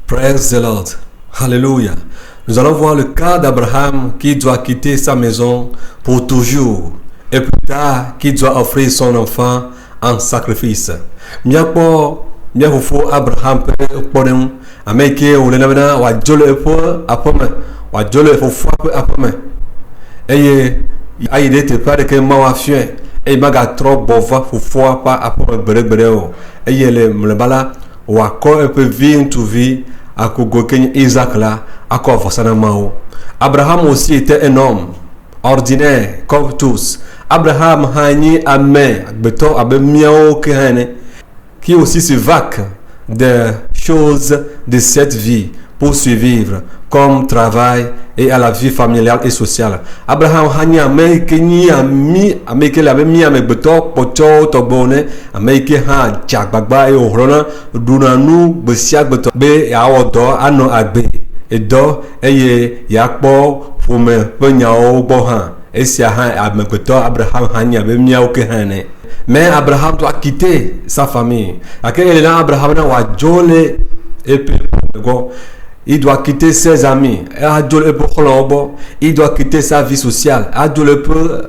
Praise the Lord. Alléluia. Nous allons voir le cas d'Abraham qui doit quitter sa maison pour toujours et plus tard qui doit offrir son enfant en sacrifice. Miapo miafofo Abraham pe kpɔɖeŋu ame ke wòle na bena wòadzo le eƒe aƒeme, wòadzo le fofoa ƒe aƒeme eye ayi ɖe teƒe aɖe ke Mawu afiɔe eye magatrɔ gbɔ va fofoa ƒe aƒeme gbeɖegbeɖe o eye le mlɔeba la wòakɔ eƒe vi ŋutsuvi akogo ke nye Isaac la akɔ vɔsa na Mawu. Abraham aussi était un homme ordinaire comme tous. Abraham hã nye ame agbetɔ abe míawo ke hã ene qui aussi se vaque des choses de cette vie pour survivre comme travail et à la vie familiale et sociale. Abraham hã nye ame ke nye ame ke le abe mí amegbetɔ kpɔtɔwo tɔgbewo ne ame ke hã dze agbagba eye wòhlɔna ɖuna nu gbe sia gbe tɔ be yeawɔ dɔ anɔ agbe edɔ eye yeakpɔ ƒome ƒe nyawo gbɔ hã. Esia hã amegbetɔ Abraham hã nye abe míawo ke hã ene. Mais Abraham doit quitter sa famille. Akele na Abraham na w'adzo le eƒe gbɔ. Il doit quitter ses amis. Adzo le eƒe xɔlɔwo gbɔ. Il doit quitter sa vie sociale. Adzo le eƒe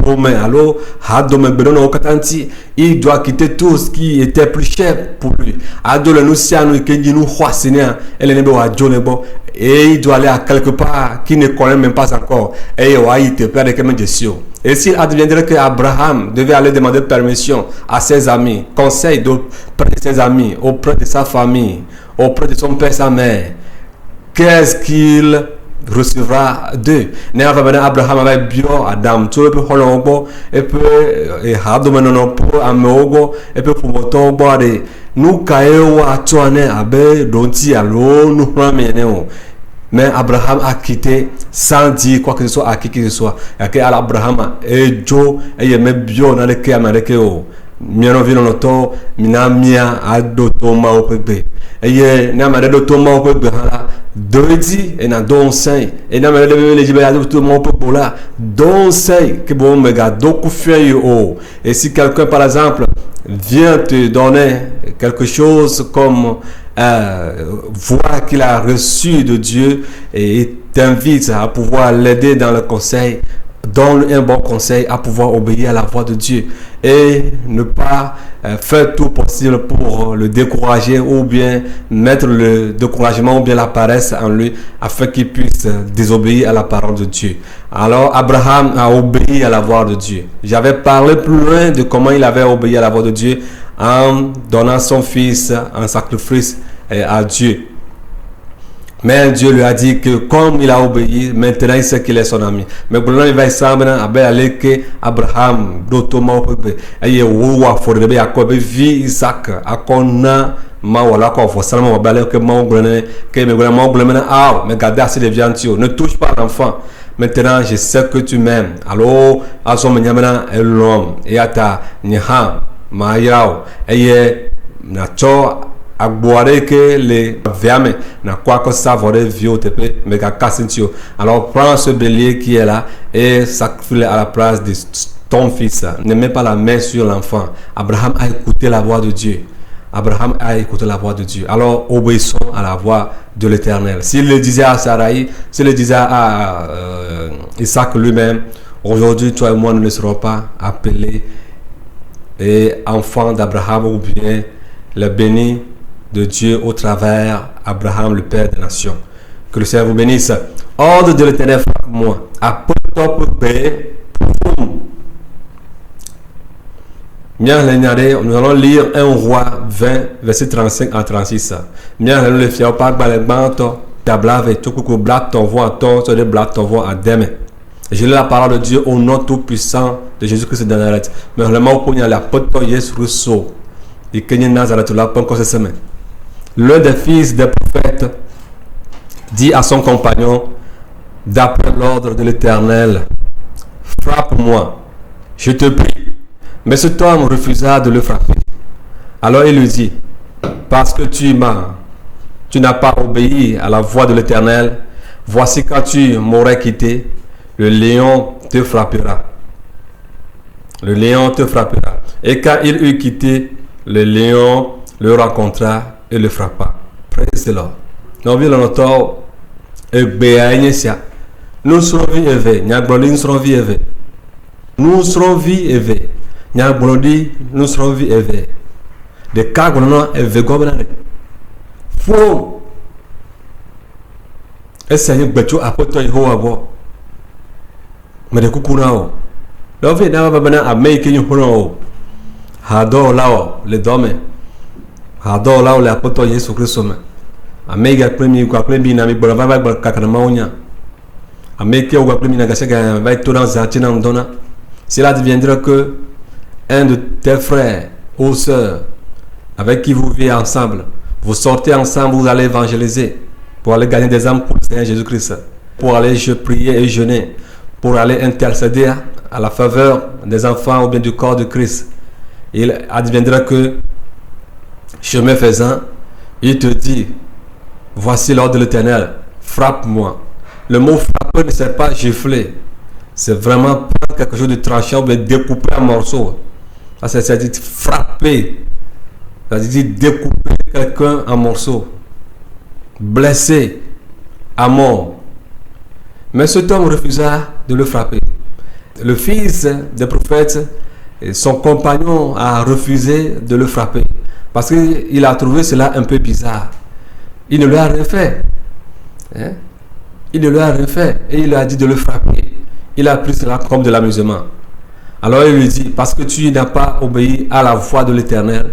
ƒome alo hadomegbeɖenewo katã ŋuti. Il doit quitter tout ce qui était plus cher pour lui. Adzo le nu sia nu ke dzi nu xɔasi nea ele ne be w'adzo le gbɔ. Et il doit aller à quelque part qui ne connaît même pas encore. Et il va y teƒe aɖe ke medze si o. Et s'il adviendrait que Abraham devait aller demander permission à ses amis, conseil auprès de ses amis, auprès de sa famille, auprès de son père, sa mère, qu'est-ce qu'il recevra d'eux? Ne va venir Abraham avec bio Adam, tout le peu holongo, et peu hadomenono pour ameogo, et peu pour moto body. Nous kaeo atuane abe donti alo nous ramenons. Mais Abraham a quitté sans dire quoi que ce soit à qui que ce soit. Et que Abraham et Joe et me bio dans le cas américain. Miano vino noto minamia adoto ma opebe. Et na ma doto ma opebe hala. Doidi et na don sain et na ma de les libérer tout mon opebe là. Don sain que bon me ga doku fien o. Et si quelqu'un par exemple vient te donner quelque chose comme voir qu'il a reçu de Dieu et t'invite à pouvoir l'aider dans le conseil, donne un bon conseil à pouvoir obéir à la voix de Dieu et ne pas faire tout possible pour le décourager ou bien mettre le découragement ou bien la paresse en lui afin qu'il puisse désobéir à la parole de Dieu. Alors Abraham a obéi à la voix de Dieu. J'avais parlé plus loin de comment il avait obéi à la voix de Dieu en donnant son fils en sacrifice à Dieu. Mais Dieu lui a dit que comme il a obéi, maintenant il sait qu'il est son ami. Mais pour il va sembler avec que Abraham d'automa opebe et wowa forebe Jacob vi Isaac akona ma wala ko fo salama wa bale que ma ngolene que me ngolene ma ngolene ah mais garde assez de viande ne touche pas l'enfant. Maintenant je sais que tu m'aimes. Alors asom nyamena elom et ata nyaha ma yao et na cho agboire que les viame na quoi que ça va vieux tepe mais kasintio. Alors prends ce bélier qui est là et sacrifie à la place de ton fils. Ne mets pas la main sur l'enfant. Abraham a écouté la voix de Dieu. Abraham a écouté la voix de Dieu. Alors obéissons à la voix de l'Éternel. S'il le disait à Sarai, s'il le disait à Isaac lui-même, aujourd'hui toi et moi nous ne serons pas appelés et enfants d'Abraham ou bien le béni de Dieu au travers Abraham, le Père des nations. Que le Seigneur vous bénisse. Ordre de l'Éternel frappe moi. Nous allons lire 1 Roi 20, verset 35 à 36. Je lis la parole de Dieu au nom tout puissant de Jésus-Christ de Nazareth. Mais le mot pour la pote Jésus Rousseau. Et que Nazareth là pour encore cette semaine. L'un des fils des prophètes dit à son compagnon, d'après l'ordre de l'Éternel, frappe-moi, je te prie. Mais cet homme refusa de le frapper. Alors il lui dit, parce que tu n'as pas obéi à la voix de l'Éternel, voici quand tu m'aurais quitté, le lion te frappera. Le lion te frappera. Et quand il eut quitté, le lion le rencontra et le frappa. Praise the Lord. Nous vivons nous serons vie éveillés. Nous serons vie éveillés. Nous serons vie éveillés. Nous serons vie éveillés. De cas qu'on a éveillé. Faut. Est-ce que vous avez apporté un peu mais de coucou là. Là, vous avez un américain qui Hador là, les domaines. Hador là, les apôtres Jésus Christ. Américain premier, quoi, premier, n'ami, bon, va kakanamonia. Américain, quoi, premier, n'agacha, va être dans Zatina, donna. Cela deviendra que un de tes frères ou sœurs avec qui vous vivez ensemble, vous sortez ensemble, vous allez évangéliser pour aller gagner des âmes pour le Seigneur Jésus-Christ, pour aller prier et jeûner, pour aller intercéder à la faveur des enfants ou bien du corps de Christ. Il adviendra que, chemin faisant, il te dit, voici l'ordre de l'Éternel, frappe-moi. Le mot frapper ne sert pas gifler, c'est vraiment prendre quelque chose de tranchant ou bien découper en morceaux. Ça dit frapper, ça dit découper quelqu'un en morceaux, blesser à mort. Mais cet homme refusa de le frapper. Le fils des prophètes, son compagnon, a refusé de le frapper parce qu'il a trouvé cela un peu bizarre. Il ne lui a rien fait. Il ne lui a rien fait et il a dit de le frapper. Il a pris cela comme de l'amusement. Alors il lui dit, parce que tu n'as pas obéi à la voix de l'Éternel,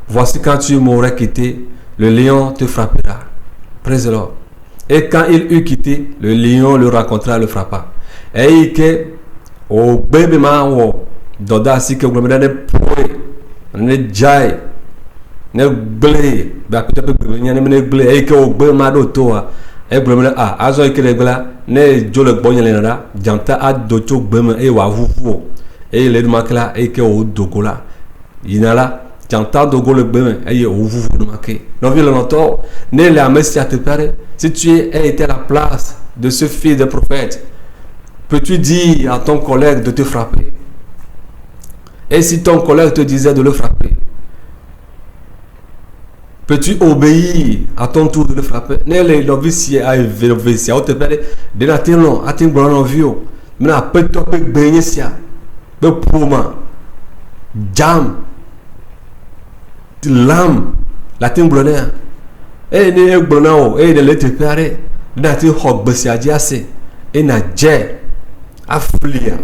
voici quand tu m'aurais quitté, le lion te frappera. Praise the Lord. Et quand il eut quitté, le lion le rencontra, le frappa. Et il dit, au bébé mawo, doda si que vous me poué, ne jai, ne blé, bah peut-être que vous ne blé, et que au bébé mado toi, et vous me ah, azo et que les gars, ne jole bonne lenara, janta a docho bébé et wa vous, et il est marqué là, et que au dogola, il n'a là. J'entends dogo le bébé, et au vous marqué. Non, viens l'entendre, ne la messie à te parler. Si tu étais à la place de ce fils de prophète, peux-tu dire à ton collègue de te frapper? Et si ton collègue te disait de le frapper, peux-tu obéir à ton tour de le frapper? Ne les novices à éveiller, à te parler de la télon, à te prendre en vue. Mais à peu de temps, baigner ça, de pouma, jam, l'âme, la timbronnée. Et ne brunao et de l'été paré n'ati hog besiaji assez et na jet aflia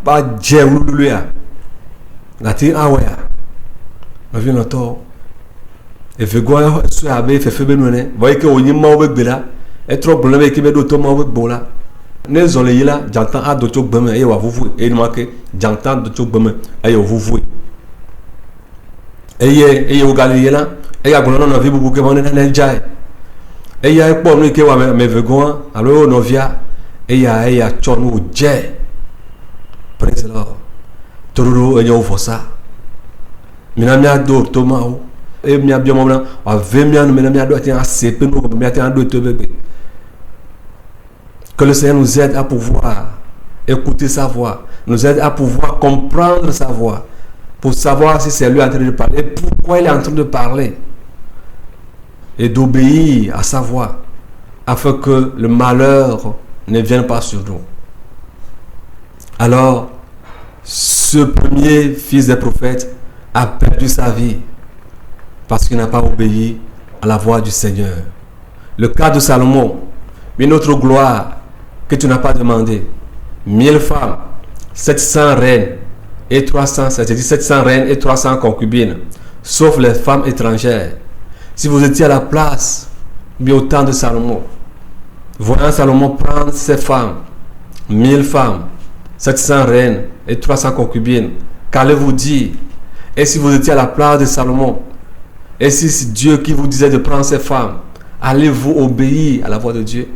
ba jet ululuya n'ati awaya no vi no to e fe go so abe fe benone voyez que onyi ma obe gbela e trop problème ki be do to ma obe gbola ne zole yila jantan a do to gbeme e wa vuvu e ni make jantan do to gbeme e yo vuvu e o gali yela et il y a un vie beaucoup de gens et il y a un peu de gens qui vegan alors novia et il y a chonu jet praise the Lord tororo et yo fosa minamia do tomao et mia bien moment ave mia minamia do tiens assez peu nous mia tiens do te bébé que le Seigneur nous aide à pouvoir écouter sa voix, nous aide à pouvoir comprendre sa voix pour savoir si c'est lui en train de parler et pourquoi il est en train de parler. Et d'obéir à sa voix afin que le malheur ne vienne pas sur nous. Alors, ce premier fils des prophètes a perdu sa vie parce qu'il n'a pas obéi à la voix du Seigneur. Le cas de Salomon, une autre gloire que tu n'as pas demandé. 1000 femmes, 700 reines et 300, c'est-à-dire 700 reines et 300 concubines, sauf les femmes étrangères. Si vous étiez à la place, bien au temps de Salomon, voyant Salomon prendre ses femmes, 1000 femmes, 700 reines et 300 concubines, qu'allez-vous dire? Et si vous étiez à la place de Salomon, et si c'est Dieu qui vous disait de prendre ces femmes, allez-vous obéir à la voix de Dieu?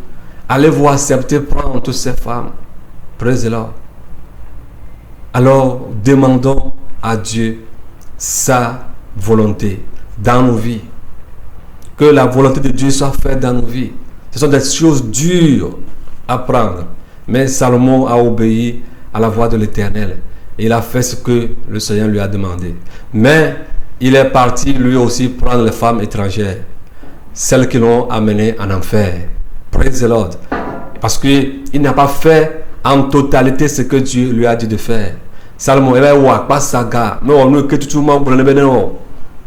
Allez-vous accepter prendre toutes ces femmes? Praise the Lord. Alors, demandons à Dieu sa volonté dans nos vies. Que la volonté de Dieu soit faite dans nos vies. Ce sont des choses dures à prendre. Mais Salomon a obéi à la voix de l'Éternel. Et il a fait ce que le Seigneur lui a demandé. Mais il est parti lui aussi prendre les femmes étrangères. celles qui l'ont amené en enfer. Praise the Lord. Parce qu'il n'a pas fait en totalité ce que Dieu lui a dit de faire. Salomon, il va y avoir pas saga. Mais on ne peut tout le monde pour le bénéfice.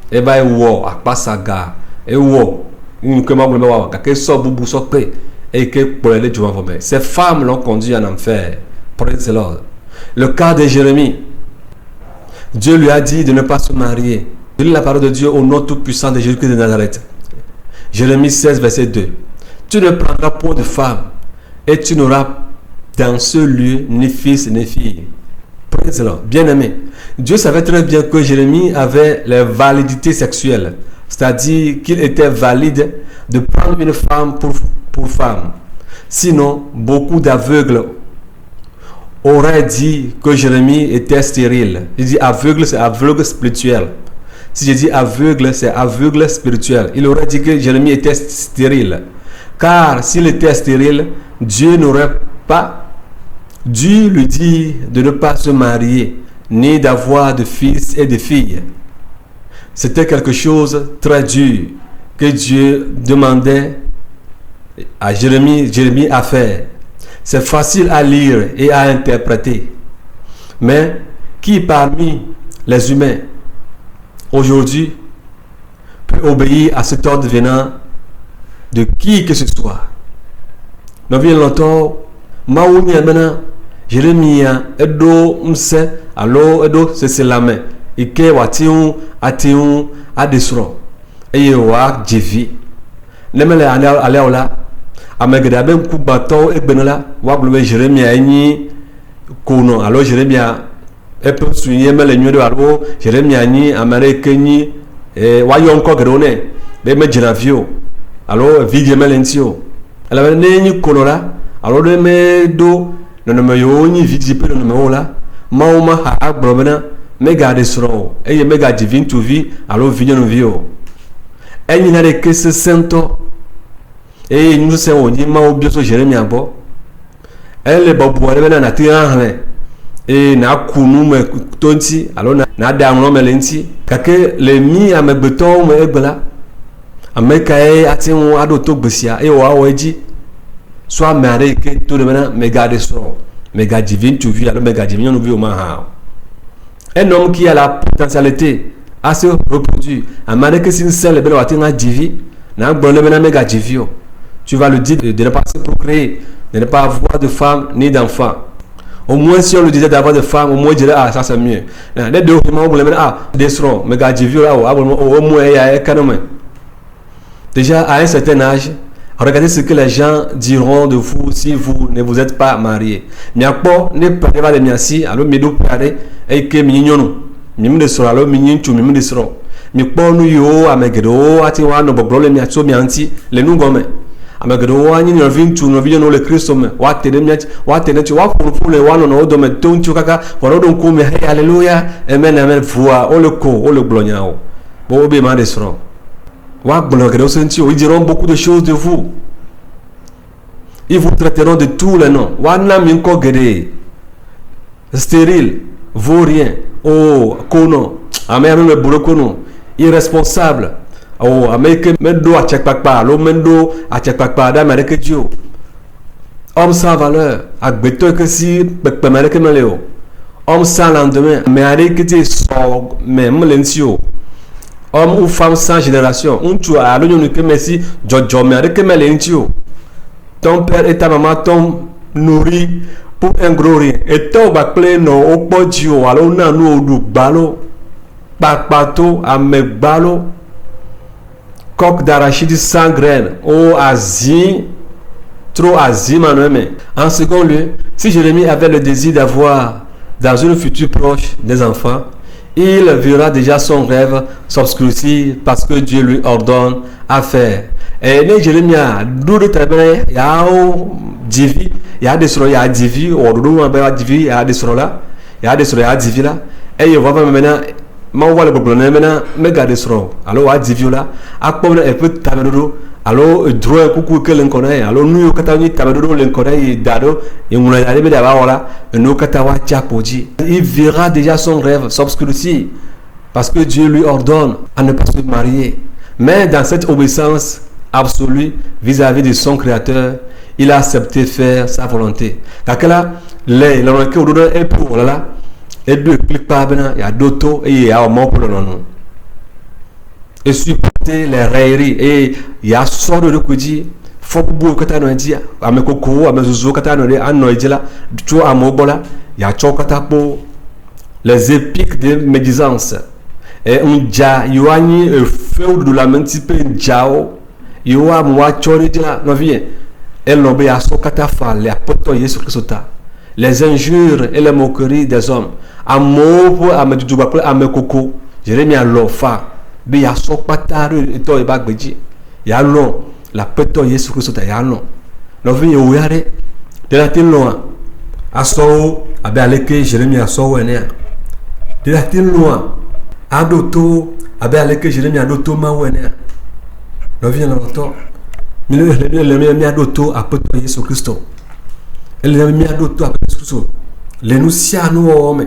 Il va y avoir pas saga. Et où une que membre voir que so bubu so pe et que pour les gens vont. Ces femmes l'ont conduit en enfer. Praise the Lord. Le cas de Jérémie. Dieu lui a dit de ne pas se marier. Je lis la parole de Dieu au nom tout-puissant de Jésus-Christ de Nazareth. Jérémie 16, verset 2. Tu ne prendras point de femme et tu n'auras dans ce lieu ni fils ni fille. Praise the Lord. Bien-aimé, Dieu savait très bien que Jérémie avait les validités sexuelles, c'est-à-dire qu'il était valide de prendre une femme pour femme. Sinon, beaucoup d'aveugles auraient dit que Jérémie était stérile. Je dis aveugle, c'est aveugle spirituel. Si je dis aveugle, c'est aveugle spirituel. Il aurait dit que Jérémie était stérile. Car s'il était stérile, Dieu n'aurait pas dû lui dire de ne pas se marier, ni d'avoir de fils et de filles. C'était quelque chose de très dur que Dieu demandait à Jérémie à faire. C'est facile à lire et à interpréter. Mais qui parmi les humains aujourd'hui peut obéir à cet ordre venant de qui que ce soit? Nous bien longtemps, Maouni maintenant, Jérémie edo mse alors edo c'est la main. Ike watiun atiun adesro. Eye wa jevi. Nemele ale ola. Amegeda ben ku bato egbenala wa blwe Jérémie anyi kono alors Jérémie e peut souligner mele nyu de alo Jérémie anyi amere kenyi wa yo nko gedone be me jinavio alors vidie melentio. Alors nenyi kono la alors de me do no me yo nyi vidie pe no me ola mauma ha agbobena mega desro eye mega divine to vie alors vigno no vio enyi na de que se sento et nous sommes au niveau où bien sûr Jérémie a beau elle est beau pour aller dans la terre et na kunu me tonti alors na damno me lenti kake le mi a me beton me egbela amekae ati won adoto gbesia e wa weji soit maré que tout de maintenant me garder son méga divine tu vis alors méga divine nous vit au maha un homme qui a la potentialité à se reproduire amare que si c'est le bel watinga divi na gbonle maintenant méga divio tu vas le dire de ne pas se procréer, de ne pas avoir de femme ni d'enfant. Au moins, si on le disait d'avoir de femme, au moins, il dirait, ah, ça c'est mieux. Les deux, on voulait dire, ah, des seront, mais gars, au moins, il y a un canon. Déjà, à un certain âge, regardez ce que les gens diront de vous si vous ne vous êtes pas marié. Mais à quoi ne pas les miasi, alors, mais d'où parler, et que mignon, mime de sera, alors, mignon, tu mime de sera. Mais pour nous, yo, à Megado, à Tiwa, no boblole, miato, mianti, les nous gomme. Amagado wani no vintu no video no le Kristo me wa tede miati wa tede ti wa fulu wa no do me tonchu kaka wa do ko me hey hallelujah amen amen voix o le glonyao bo be ma desro wa glonyao senti ils diront beaucoup de choses de vous, ils vous traiteront de tous les noms wa na min ko gede stérile vaurien oh kono amen me burokono irresponsable. Oh, Amérique mendo a tchekpakpa, lo mendo a tchekpakpa d'Amérique dio. Homme sans valeur, a beto que si pekpe Amérique meleo. Homme sans lendemain, mais Amérique ti so même lentio. Homme ou femme sans génération, un tu a l'union que merci Jojo Amérique melentio. Ton père et ta maman t'ont nourri pour un gros rien. Et toi va pleno au podio, alors na nous du balo. Bakpato a me balo. Coq d'arachide sans graines, oh Asie, trop Asie manuel. En second lieu, si Jérémie avait le désir d'avoir dans une future proche des enfants, il verra déjà son rêve s'obscurcir parce que Dieu lui ordonne à faire. Et les Jérémie a d'où de travailler, il y a divi, il y a des sols, il y a divi, ou il y a des sols là, il y a des sols, il y a divi là, et il va maintenant. Ma wale problème maintenant me garder sro alors wa diviola akpomna e peut tabedo alors droit kuku ke len konay alors nu kata ni tabedo len konay dado et on a allé da wala no kata wa chapoji il verra déjà son rêve s'obscurcir parce que Dieu lui ordonne à ne pas se marier, mais dans cette obéissance absolue vis-à-vis de son créateur. Il a accepté de faire sa volonté. Car là, les que vous donnez un pour là, et deux clics pas bien, il y a d'autres et il y a un mot pour le nom. Et supporter les railleries et il y a sort de quoi dire. Faut que tu aies dit, à mes cocos, à mes zouzous, que tu aies dit, là, tu as un mot là, il y a chokatapo, les épiques de médisance. Et un dja, il y a un feu de la main type un djao, il y a un mois chori de la, non vient. Elle n'obéit à son catafal, les apôtres Jésus Christ. Les injures et les moqueries des hommes. À mot, à me djouba, à me coco, Jérémie à l'ofa, mais il y a son patard et toi et bagbeji. Il y a long. La pète Jésus Christ est là non. Nous venons où y aller. De la telle loin. À so, à Béaleke, Jérémie à so ouéné. De la telle loin. À d'auto, à Béaleke, Jérémie à d'auto ma ouéné. Nous venons l'auto. Mais le mis à d'auto à pète Jésus Christ. Elle l'a mis à d'auto à Jésus Christ. Les nous sia nous hommes.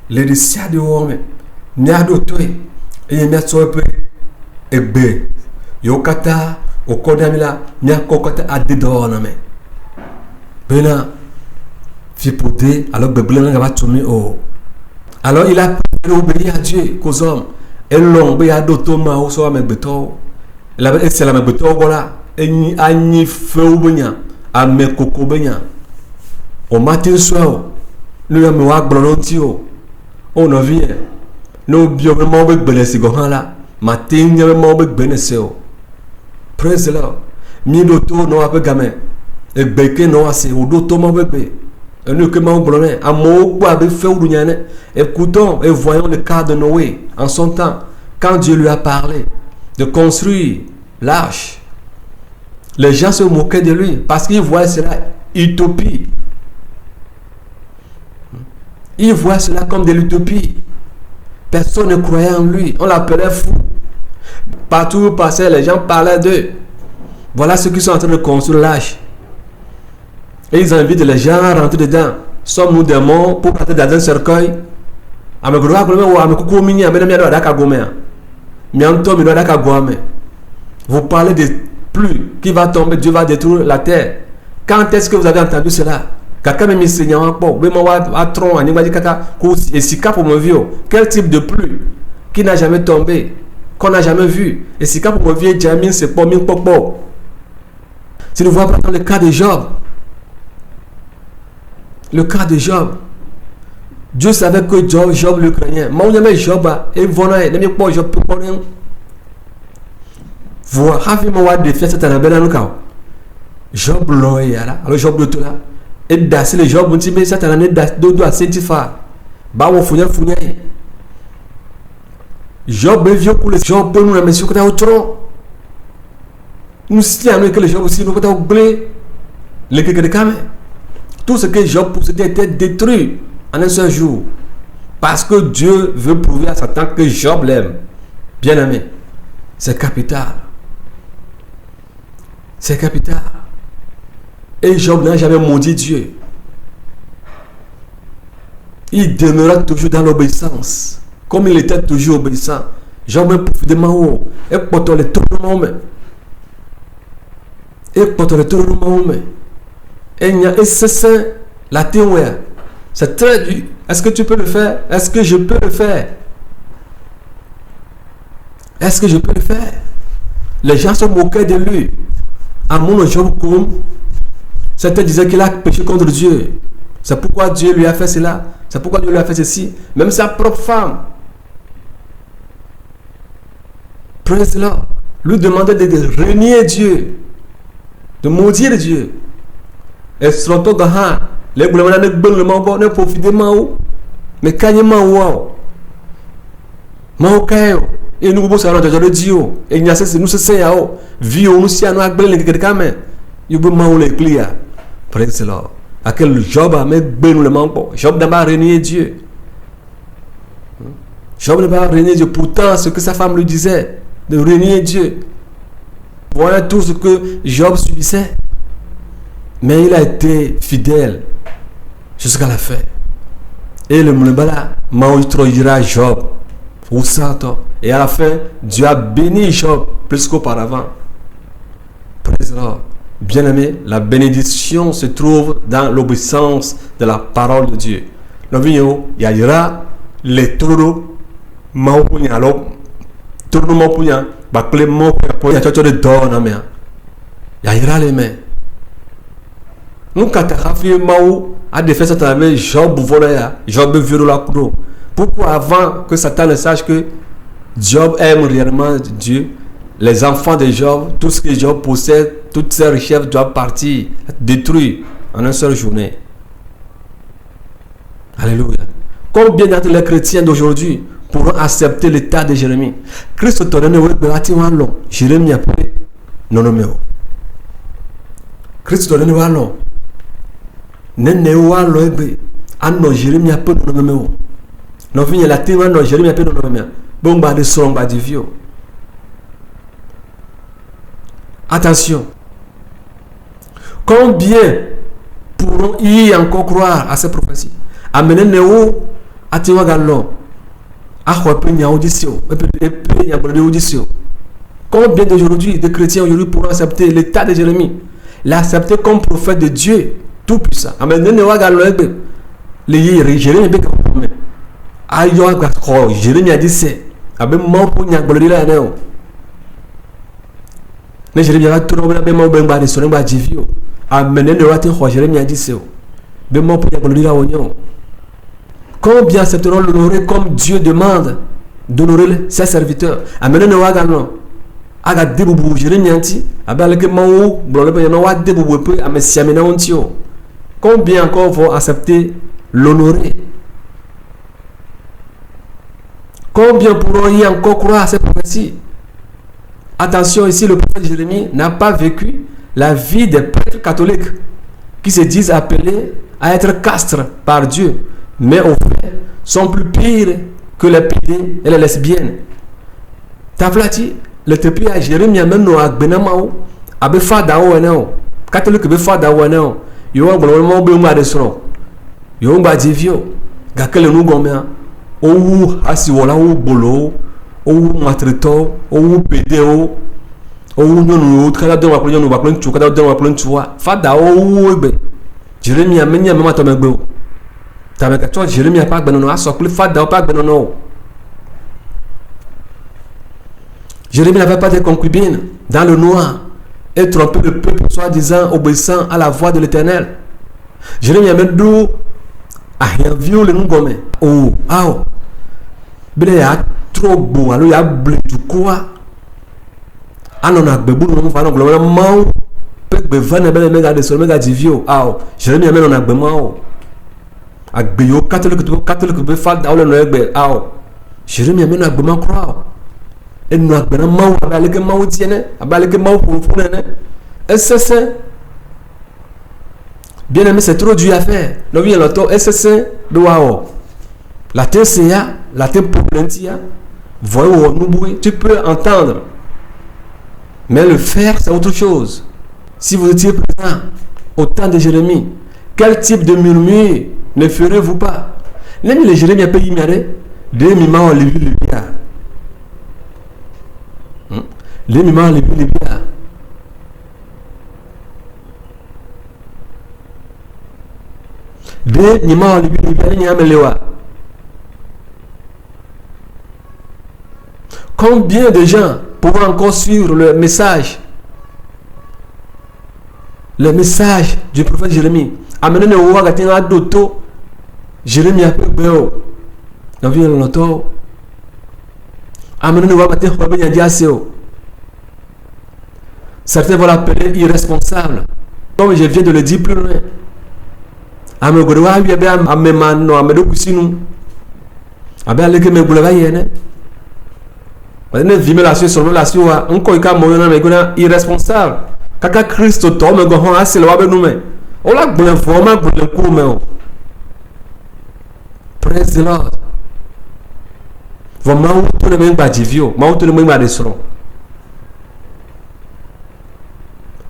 Les sia de hommes. Mis à d'auto et il met so peu et b. Yokata. Au Kodamila, n'y a qu'au à des dons, mais Bena, Fipodé, alors Beblen va tourner au. Alors il a obéi à Dieu qu'aux hommes. Et l'on obéi à d'autres mains au soir, mais béton. C'est la même béton, voilà. Et ni a ni feu ou benya, à mes coco benya. Au matin soir, nous avons un blondio. On en vient. Nous biographes avec Benessi là. Matin, nous avons avec Benesséo. Praise the Lord. Mi d'auto non avec gamin. Et beke non assez. Ou d'auto mon bébé. Et nous que mon blonnet. À mon quoi avec feu ou n'y écoutons et voyons le cas de Noé en son temps. Quand Dieu lui a parlé de construire l'arche. Les gens se moquaient de lui parce qu'ils voyaient cela utopie. Ils voyaient cela comme de l'utopie. Personne ne croyait en lui. On l'appelait fou. Partout où passaient, les gens parlaient d'eux. Voilà ceux qui sont en train de construire l'arche. Et ils invitent les gens à rentrer dedans. Sommes-nous des morts pour partir dans un cercueil? Vous parlez de pluie qui va tomber, Dieu va détruire la terre. Quand est-ce que vous avez entendu cela? Quel type de pluie qui n'a jamais tombé? Qu'on n'a jamais vu. Et si quand vous voyez Jamin, c'est pas mille popo. Si nous voyons le cas de Job, le cas de Job, Dieu savait que Job le craignait. Mais on aimait Job et voilà, il n'aimait pas Job pour rien. Vous avez vu de cette année dans le cas. Job l'oeil là, alors Job de tout là. Et d'assez les Job, on dit mais cette année doit s'intifar. Bah on fouille. Job est vieux pour les Job pour nous la mission que tu as au tronc. Nous citons que les Job aussi nous que tu as oublié. Les quelques de tout ce que Job possédait était détruit en un seul jour. Parce que Dieu veut prouver à Satan que Job l'aime. Bien aimé. C'est capital. C'est capital. Et Job n'a jamais maudit Dieu. Il demeura toujours dans l'obéissance. Comme il était toujours obéissant. Job est profondément haut. Et pour le tournement. Et pour le tournement. Et c'est la théorie. C'est très dur. Est-ce que tu peux le faire? Est-ce que je peux le faire? Est-ce que je peux le faire? Les gens se moquaient de lui. À mon Job, certains disaient qu'il a péché contre Dieu. C'est pourquoi Dieu lui a fait cela. C'est pourquoi Dieu lui a fait ceci. Même sa propre femme. Praise the Lord. Lui demandait de renier Dieu. De maudire Dieu. Et surtout, les boulons ne bonne le mango ne profitent pas. Mais quand il m'a et nous bossons dans le Dieu. Et il y a ces nous c'est à vie nous si à nous avec les quelqu'un mais il veut m'en les clients. Praise the Lord. À quel Job a mis ben le mango. Job n'a pas renié Dieu. Job n'a pas renié Dieu. Pourtant, ce que sa femme lui disait, de renier Dieu. Voilà tout ce que Job subissait. Mais il a été fidèle jusqu'à la fin. Et le Moulebala m'a Job. Et à la fin, Dieu a béni Job plus qu'auparavant. Praise the Lord. Bien-aimé, la bénédiction se trouve dans l'obéissance de la parole de Dieu. Novinho, yayira les toro maupunya lo toro maupunya bakle maupunya po ya chocho de dona mea. Yayira les mains. Nous katakafi mau a défait Satan avec Job volaya, Job violou la cour. Pourquoi avant que Satan ne sache que Job aime réellement Dieu, les enfants de Job, tout ce que Job possède, toutes ses richesses doivent partir, détruire en une seule journée. Alléluia. Combien d'entre les chrétiens d'aujourd'hui pourront accepter l'état de Jérémie? Christ te donne le bâti long. Jérémie a pris non non. Christ te donne le long. Nene wa lo ebe. Anno Jérémie a pris non non. Non fini la terre non Jérémie a pris non non. Bon ba de son ba divio. Attention. Combien pourront y encore croire à ces prophéties? Amener Néo à Tiwa Gallo. À Hopenya Audition. Et puis, il y a de audition. Combien d'aujourd'hui, de chrétiens aujourd'hui pourront accepter l'état de Jérémie? L'accepter comme prophète de Dieu tout-puissant. Amener Néo à Gallo. Les Jérémie est comme Ayo Gakro. Jérémie a dit c'est. Avec mon pour n'y a pas de la Néo. Mais Jérémie a tout le monde a bien de son embarras divio. Amener Néo à Tiwa Jérémie a dit c'est. Mais mon pour n'y a pas de la Oignon. Combien accepteront l'honorer comme Dieu demande d'honorer ses serviteurs? Amenez le wagano. Aga debubu Jérémie anti. Abaleke maou. Blonde pe yana wa debubu pe amesiamena ontio. Combien encore vont accepter l'honorer? Combien pourront y encore croire à cette prophétie? Attention, ici le prophète Jérémie n'a pas vécu la vie des prêtres catholiques qui se disent appelés à être castres par Dieu, mais au fait sont plus pires que les pédés et les lesbiennes. Tavlati, le tepi à Jérémie amène nous à Benamao, à Befada Oeneo, catholique Befada Oeneo, yo a globalement besoin de son, yo a divio, gakel nous gomia, ou asiwola ou bolo, ou matreto, ou pédéo, ou nous, cada deux appelons nous appelons tu, cada deux appelons tu, fada ou ebe, Jérémie amène ya même à ton mego. Jérémie n'a pas besoin de Jérémie n'avait pas de concubine dans le noir et trompé le peuple soi-disant obéissant à la voix de l'Éternel. Jérémie a même d'où a rien vu le nom gomme. Oh, ah, il y a trop beau, alors il y a blé du quoi. Ah non, on a bébou, on va nous globalement, peut-être que van est bien méga de son méga divio. Ah, Jérémie a même on a bébou. Agbeyo catholique be fa da le no egbe aw Jérémie amena agbema croix et nous agbena maw abaleke maw tiene abaleke maw pour ne SSC bien aimé, c'est trop dur à faire. Non bien l'auto SSC doao la TCA la Templentia voyez nous tu peux entendre mais le faire c'est autre chose. Si vous étiez présent au temps de Jérémie, quel type de murmure ne ferez-vous pas? Les Jérémie a payé des mimans les villes les mimans les villes des mimans les villes. Combien de gens pourront encore suivre le message du prophète Jérémie? Amenez le roi qui a d'auto. Jérémie a peu béo. Dans le l'auto. Amenez le roi qui a dit assez. Certains vont l'appeler irresponsable. Comme je viens de le dire plus loin. Amenez le roi qui a bien amemano, amenez le cousinou. Amenez le me bouleva yene. Amenez vime la suite sur la suite. Encore il y a moyen mais irresponsable. Kaka Christ tome gohon assez le roi benoume. On l'a bien formé pour le coup, praise the Lord. Vraiment, tout le monde va divio, tout le monde va descendre.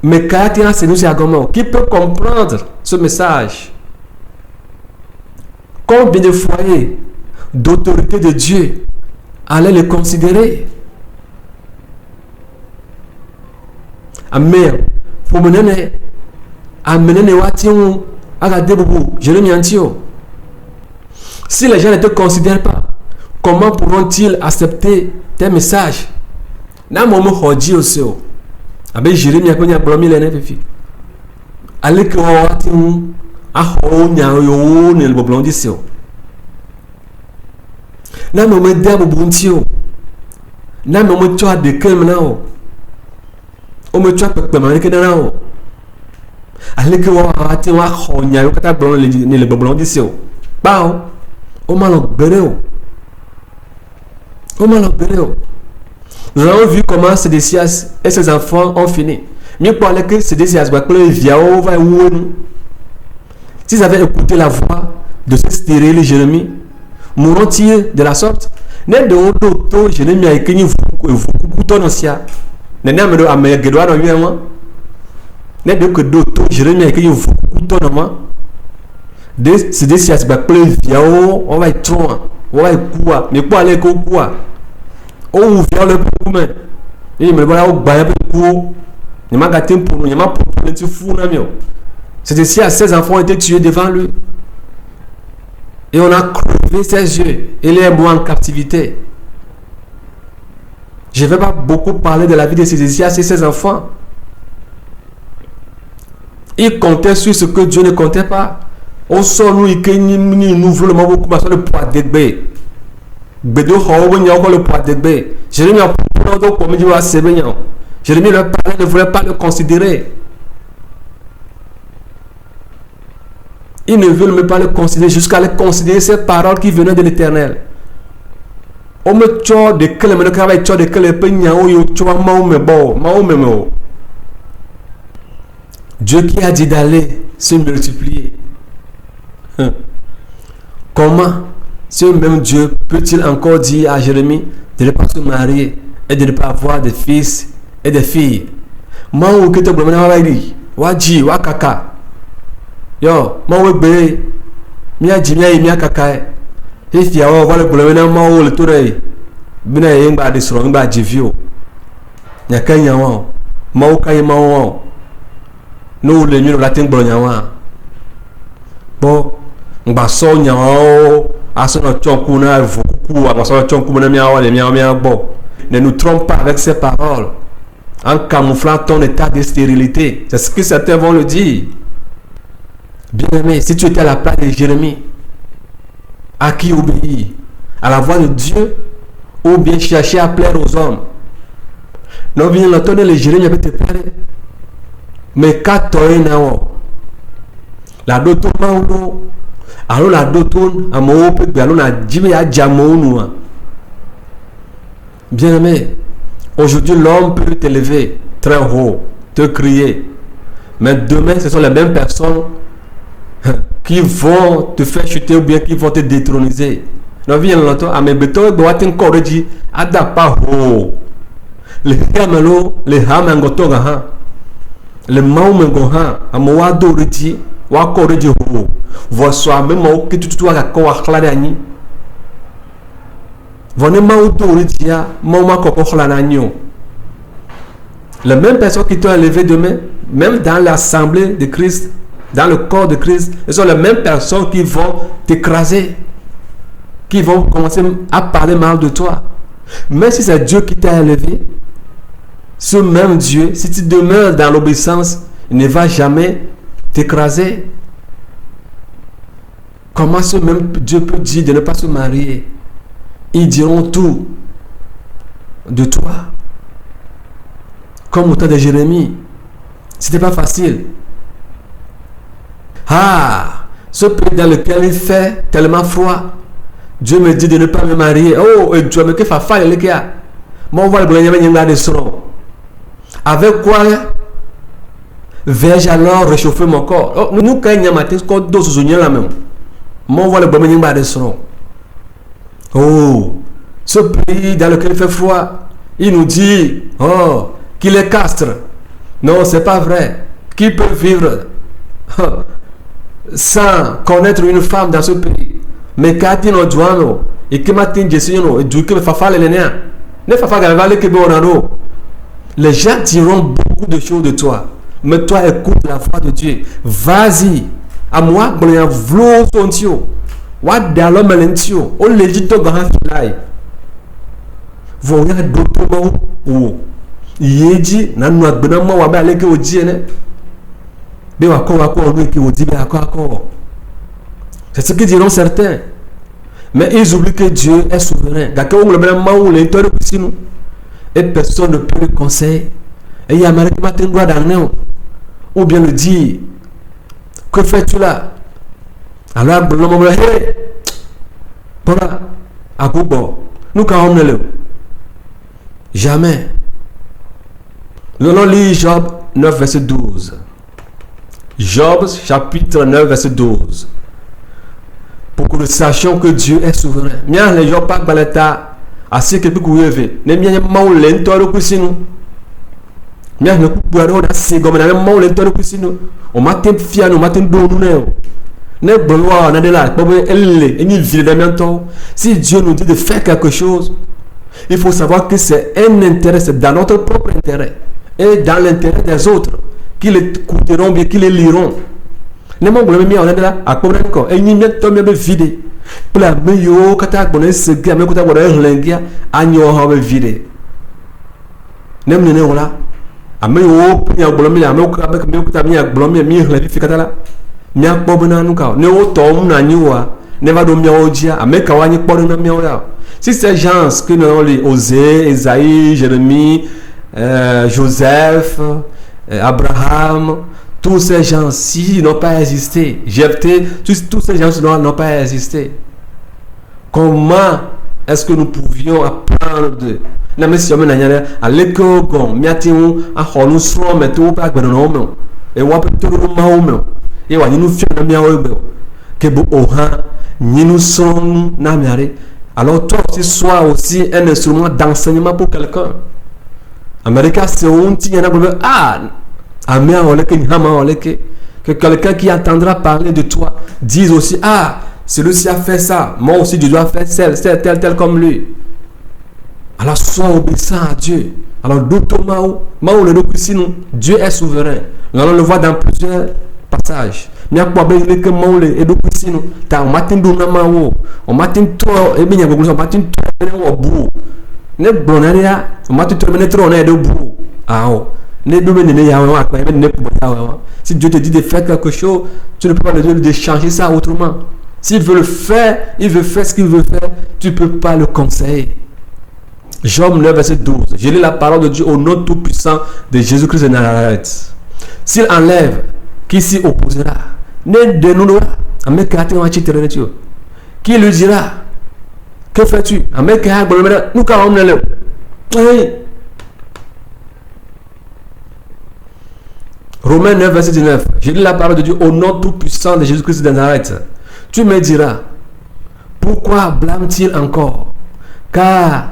Mais quand c'est nous arguments, qui peut comprendre ce message? Combien de foyers d'autorité de Dieu allaient le considérer? Amen. pour mener amener les watiens à garder beaucoup. Jérémie Antio. Si les gens ne te considèrent pas, comment pourront-ils accepter tes messages? Na momo hoji aussi. Avec Jérémie a connu à bloquer les nefs. Allez que watiens a ho nyayo ne le blondi sio. Na momo dabo buntio. Na momo choa de kem nao. O me choa pe mamane ke nao. Allez que watiens a ho nyayo kata blondi ne le blondi sio. Bao. O malo bereo. O malo bereo. Nous avons vu comment Sédécias et ses enfants ont fini. Mieux parler que Sédécias va s'ils avaient écouté la voix de ce stérile Jérémie, mourront-ils de la sorte? N'est de haut Jérémie a écrit beaucoup d'onnocia. N'est pas de Amégedois dans lui. N'est de que d'autres Jérémie a écrit beaucoup d'onnocia. De Sédécias va pleuvoir, on va être trop, on va être quoi? Mais pas aller quoi? Oh, vient le coup, il me voilà au bain pour coup. Il m'a gâté pour nous, il m'a proposé de fou. C'était si à 16 enfants ont été tués devant lui. Et on a crevé ses yeux. Il est mort en captivité. Je ne vais pas beaucoup parler de la vie de Sédécias et ses enfants. Ils comptaient sur ce que Dieu ne comptait pas. On sort nous, il ouvre le mot beaucoup parce que le poids d'égbé. Bédo Hawa le poids d'égbé. Jérémie a parlé pour me dire à Sébénian. Jérémie leur parlait, ne voulait pas le considérer. Ils ne veulent même pas le considérer jusqu'à le considérer ces paroles qui venaient de l'Éternel. On me tue de quel me travail tue de quel peignan ou yo tue maou. Dieu qui a dit d'aller se multiplier. Comment ce même Dieu peut-il encore dire à Jérémie de ne pas se marier et de ne pas avoir de fils et de filles? Maou que te blâme na dit waji wakaka yo maou be mia jimia mia kaka e fia wa va le blâme na maou le touré bina yengba de soro ngba jivio nyakanya wa maou kay maou no le nyu la tin blonya wa bo ngba so nyao asono chonku na voku asono chonku na miawa le miawa bo. Ne nous trompe pas avec ces paroles en camouflant ton état de stérilité. C'est ce que certains vont le dire. Bien-aimé, si tu étais à la place de Jérémie, à qui obéir? À la voix de Dieu ou bien chercher à plaire aux hommes? Non, bien l'entendre le Jérémie peut te plaire. Mais quand tu es là, la doto alors la doto à mon peu alors la jimé à jamou. Bien-aimé, aujourd'hui l'homme peut t'élever très haut, te crier. Mais demain, ce sont les mêmes personnes qui vont te faire chuter ou bien qui vont te détroniser. Non, viens l'entendre. À mes bétons, doit être encore dit, adapa ho. Les hamelo, les hamangotonga, les maumengoha, à moi d'oriti, ou à corrigi ho. Voici même au que tu dois accorder à l'année. Les mêmes personnes qui t'ont élevé demain, même dans l'assemblée de Christ, dans le corps de Christ, ce sont les mêmes personnes qui vont t'écraser, qui vont commencer à parler mal de toi. Mais si c'est Dieu qui t'a élevé, ce même Dieu, si tu demeures dans l'obéissance, il ne va jamais t'écraser. Comment ce même Dieu peut dire de ne pas se marier? Ils diront tout de toi. Comme au temps de Jérémie. C'était pas facile. Ah, ce pays dans lequel il fait tellement froid. Dieu me dit de ne pas me marier. Oh, et Dieu me dit que les gars. Moi, on va le blâmer de son. Avec quoi? Vais-je alors réchauffer mon corps? Oh, nous, quand il y a matin, ce dos sous la même. Moi, on va le blâmer de son. Oh, ce pays dans lequel il fait froid, il nous dit, oh, qu'il est castre. Non, c'est pas vrai. Qui peut vivre sans connaître une femme dans ce pays? Mais quand il nous doit, et que matin Jesino, et du que fafa les néa, ne fafa gavale que bonaro. Les gens diront beaucoup de choses de toi. Mais toi, écoute la voix de Dieu. Vas-y. À moi, je vais vous ton tio. What de l'homme l'entio. On legit to grand filai. Vous regardez d'autres mots ou yeji na nous abonnement wa ba leke oji ne. Be wa ko on ki oji be akko. C'est ce que diront certains. Mais ils oublient que Dieu est souverain. Et personne ne peut le conseiller. Et il y a un droit d'année. Ou bien le dire. Que fais-tu là? Alors, hey, voilà, à Goubo, nous quand on jamais. Nous lisons Job 9, verset 12. Job, chapitre 9, verset 12. Pour que nous sachions que Dieu est souverain. Mien les gens pas balata assez que vous avez. Ne mien mau lento le kusinu. Mien ne coupe pas dans ces gommes na mau lento le kusinu. On matin fiano matin donu ne bloa na de là pour elle et ni ville de maintenant. Si Dieu nous dit de faire quelque chose, il faut savoir que c'est un intérêt, c'est dans notre propre intérêt et dans l'intérêt des autres qui l'écouteront bien, qui les liront. Ne m'en blâmez pas, on est là à comprendre encore. Et ni net tombe bien vide. Pour la meilleure kata bonne se gars mais kata bonne lengia anyo ha be vide. Ne me ne wala. A meilleure pia blâmé a me kata mi blâmé mi la vie kata la. Mi a pobona nu ka. Ne o tom na niwa. Ne va do mi ojia a me ka wani podo na mi oya. Si ces gens que nous avons Osée, Esaïe, Jérémie, Joseph, Abraham, tous ces gens-ci n'ont pas existé. Jephthé, tous ces gens-ci n'ont pas existé. Comment est-ce que nous pouvions apprendre de la mission à l'école, à Holosro, mais tout pas de nous, et on peut tout le monde, et on nous fait un miaoube, que nous sommes namérés. Alors toi aussi, sois aussi un instrument d'enseignement pour quelqu'un. Américain, c'est un petit que quelqu'un qui entendra parler de toi dise aussi, ah, celui-ci a fait ça, moi aussi je dois faire tel comme lui. Alors sois obéissant à Dieu. Alors Dieu est souverain. Nous allons le voir dans plusieurs passages. Si Dieu te dit de faire quelque chose, tu ne peux pas le dire de changer ça autrement. S'il veut le faire, il veut faire ce qu'il veut faire, tu ne peux pas le conseiller. Job 9, verset 12. Je lis la parole de Dieu au nom tout-puissant de Jésus-Christ de Nazareth. S'il enlève, qui s'y opposera? Ne dénoura. Qui lui dira? Que fais-tu? Nous Romains 9, verset 19. Je lis la parole de Dieu au nom tout-puissant de Jésus-Christ de Nazareth. Tu me diras, pourquoi blâme-t-il encore? Car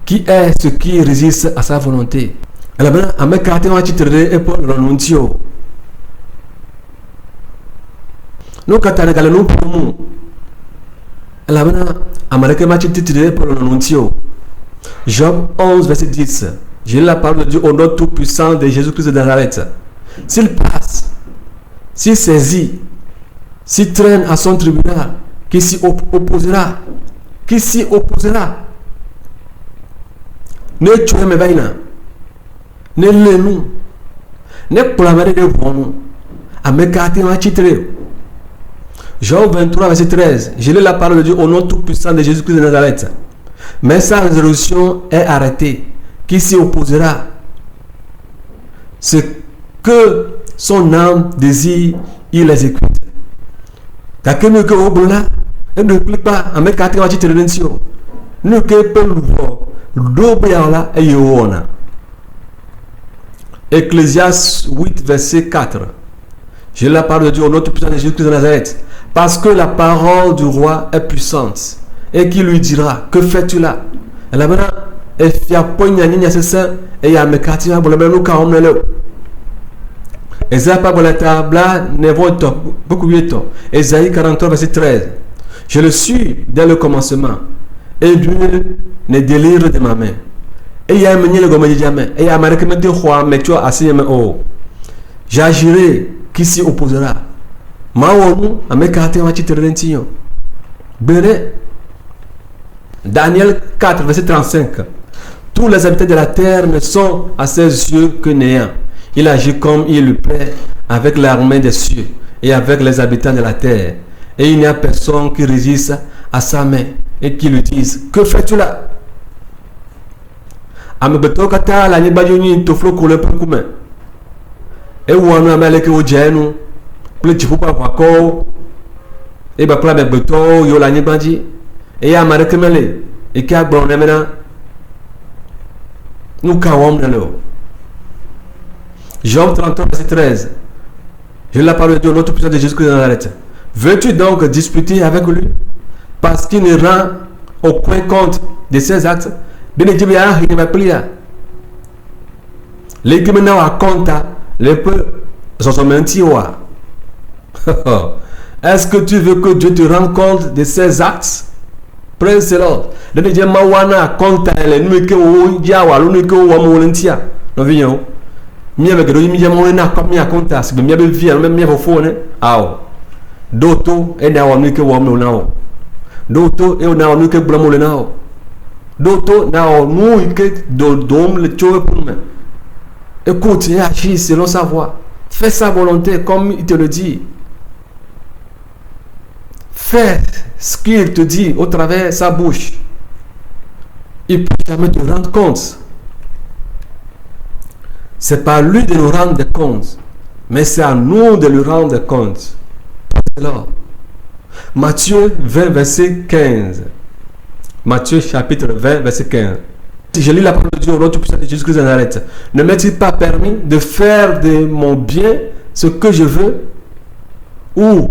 qui est ce qui résiste à sa volonté? Alors maintenant, à mes caractères, on va titrer pour l'annontio. Nous, quand on regarde nous pour nous, alors maintenant, à mes caractères, on va titrer pour l'annontio. Job 11, verset 10. Je lis la parole de Dieu au nom tout-puissant de Jésus-Christ de Nazareth. S'il passe, s'il saisit, s'il traîne à son tribunal, qui s'y opposera? Qui s'y opposera? Ne tuez mes vaina, ne l'nous, ne proclamez de bon, à mes caractères à titre. Jean 23, verset 13. Je lis la parole de Dieu au nom tout-puissant de Jésus-Christ de Nazareth. Mais sa résolution est arrêtée. Qui s'y opposera? Ce que son âme désire, il l'exécute. T'as que nous que au bout là, ne réplique pas à mes caractères à titre de nation. Nous que peut l'obéir et yona. Ecclésiaste 8, verset 4. J'ai la parole de Dieu au nom tout-puissant de Jésus-Christ de Nazareth. Parce que la parole du roi est puissante. Et qui lui dira, que fais-tu là? Et là maintenant, et fia poigna ni ça et ya me katia pour le nous quand on est là. Et ça pas pour la table ne vote beaucoup mieux temps. Ésaïe 43 verset 13. Je le suis dès le commencement et Dieu ne délire de ma main. Et il y a mené le gomme de jamais et il y a marqué me de roi mais tu as assis me oh. J'agirai qui s'y opposera. Maonu amekate wachiterentio. Bere. Daniel 4 verset 35. Tous les habitants de la terre ne sont à ses yeux que néants. Il agit comme il le plaît avec l'armée des cieux et avec les habitants de la terre. Et il n'y a personne qui résiste à sa main et qui lui dise: que fais-tu là? Amebeto kata la nyebajoni toflo kole pekume. E wanu ameleke ojenu ple jipupa wako. E ba kla bebeto yo la nyebaji. E ya mareke mele e ki agbon remena. Nous kawom nelo. Job 33 verset 13. Je la parole de Dieu, notre puissance de Jésus-Christ de Nazareth. Veux-tu donc disputer avec lui parce qu'il ne rend aucun compte de ses actes? Les criminels à compte, les peu sont mentis. Est-ce que tu veux que Dieu te rende compte de ses actes? Praise the Lord. Le Dieu mawana compte les nuits que ou yawa l'unique ou amolentia. Non viens. Mia me gero mi jamo na comme mia compte as mia be via même mia fofone. Aw. Doto e na wa nuque wo mo na. Doto e na wa nuque bramo le na. Doto na wa nuque do dom le chowe pour me. Écoute et agis selon sa voix. Fais sa volonté comme il te le dit. Fais ce qu'il te dit au travers de sa bouche. Il ne peut jamais te rendre compte. C'est pas lui de nous rendre compte, mais c'est à nous de lui rendre compte. Alors, Matthieu 20, verset 15. Matthieu chapitre 20, verset 15. Je lis la parole de Dieu au nom du puissant de Jésus-Christ de Nazareth. Ne m'est-il pas permis de faire de mon bien ce que je veux? Ou